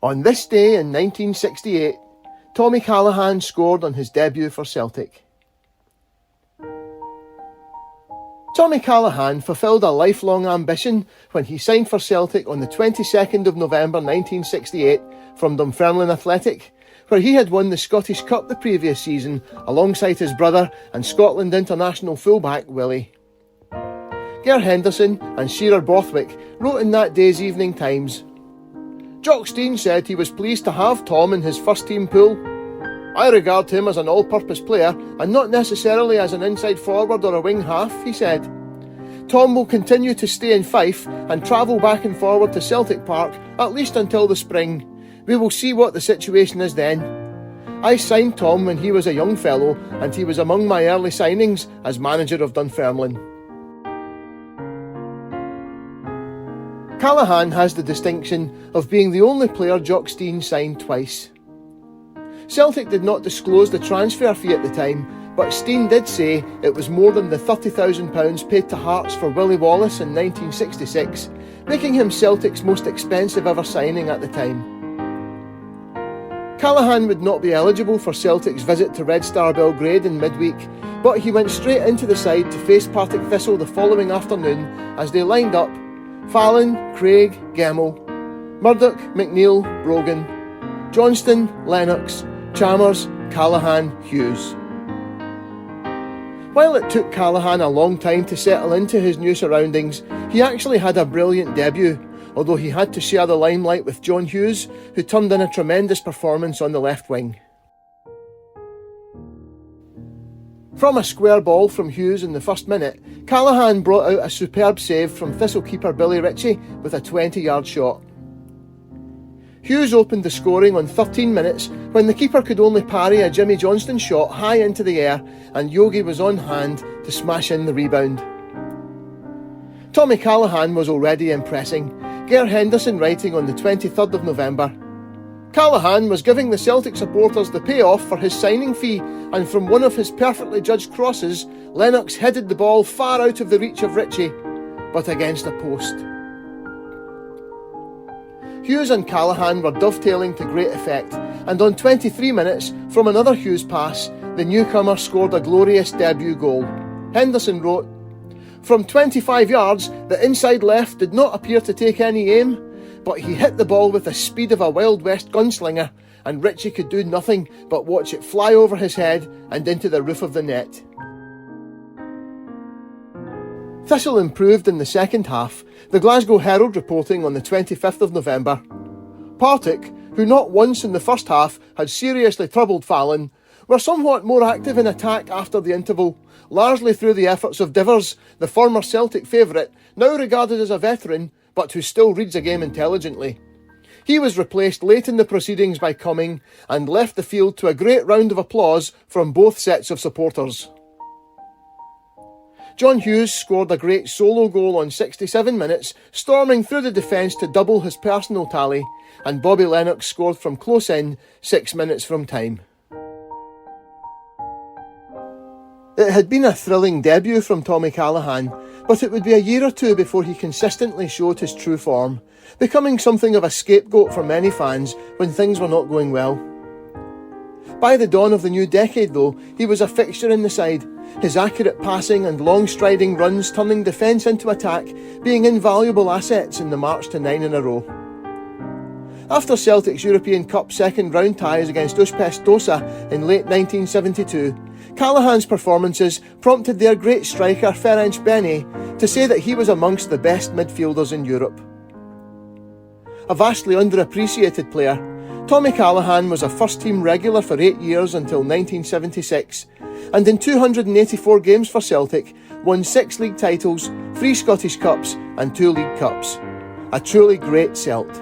On this day in 1968, Tommy Callaghan scored on his debut for Celtic. Tommy Callaghan fulfilled a lifelong ambition when he signed for Celtic on the 22nd of November 1968 from Dunfermline Athletic, where he had won the Scottish Cup the previous season alongside his brother and Scotland international fullback Willie. Ger Henderson and Shearer Borthwick wrote in that day's Evening Times, "Jock Stein said he was pleased to have Tom in his first team pool. I regard him as an all-purpose player and not necessarily as an inside forward or a wing half," he said. "Tom will continue to stay in Fife and travel back and forward to Celtic Park at least until the spring. We will see what the situation is then. I signed Tom when he was a young fellow and he was among my early signings as manager of Dunfermline." Callaghan has the distinction of being the only player Jock Stein signed twice. Celtic did not disclose the transfer fee at the time, but Stein did say it was more than the £30,000 paid to Hearts for Willie Wallace in 1966, making him Celtic's most expensive ever signing at the time. Callaghan would not be eligible for Celtic's visit to Red Star Belgrade in midweek, but he went straight into the side to face Partick Thistle the following afternoon as they lined up Fallon, Craig, Gemmell, Murdoch, McNeil, Brogan, Johnston, Lennox, Chalmers, Callaghan, Hughes. While it took Callaghan a long time to settle into his new surroundings, he actually had a brilliant debut, although he had to share the limelight with John Hughes, who turned in a tremendous performance on the left wing. From a square ball from Hughes in the first minute, Callaghan brought out a superb save from Thistle keeper Billy Ritchie with a 20-yard shot. Hughes opened the scoring on 13 minutes when the keeper could only parry a Jimmy Johnston shot high into the air and Yogi was on hand to smash in the rebound. Tommy Callaghan was already impressing, Ger Henderson writing on the 23rd of November. Callaghan was giving the Celtic supporters the payoff for his signing fee, and from one of his perfectly judged crosses, Lennox headed the ball far out of the reach of Ritchie, but against a post. Hughes and Callaghan were dovetailing to great effect, and on 23 minutes, from another Hughes pass, the newcomer scored a glorious debut goal. Henderson wrote, "From 25 yards, the inside left did not appear to take any aim, but he hit the ball with the speed of a Wild West gunslinger, and Ritchie could do nothing but watch it fly over his head and into the roof of the net." Thistle improved in the second half, the Glasgow Herald reporting on the 25th of November. Partick, who not once in the first half had seriously troubled Fallon, were somewhat more active in attack after the interval, largely through the efforts of Divers, the former Celtic favourite, now regarded as a veteran, but who still reads a game intelligently. He was replaced late in the proceedings by Cumming and left the field to a great round of applause from both sets of supporters. John Hughes scored a great solo goal on 67 minutes, storming through the defence to double his personal tally, and Bobby Lennox scored from close in 6 minutes from time. It had been a thrilling debut from Tommy Callaghan, but it would be a year or two before he consistently showed his true form, becoming something of a scapegoat for many fans when things were not going well. By the dawn of the new decade, though, he was a fixture in the side, his accurate passing and long striding runs turning defence into attack, being invaluable assets in the march to 9 in a row. After Celtic's European Cup second round ties against Ujpest in late 1972, Callaghan's performances prompted their great striker Ferenc Beni to say that he was amongst the best midfielders in Europe. A vastly underappreciated player, Tommy Callaghan was a first-team regular for 8 years until 1976, and in 284 games for Celtic, won 6 league titles, 3 Scottish Cups and 2 League Cups. A truly great Celt.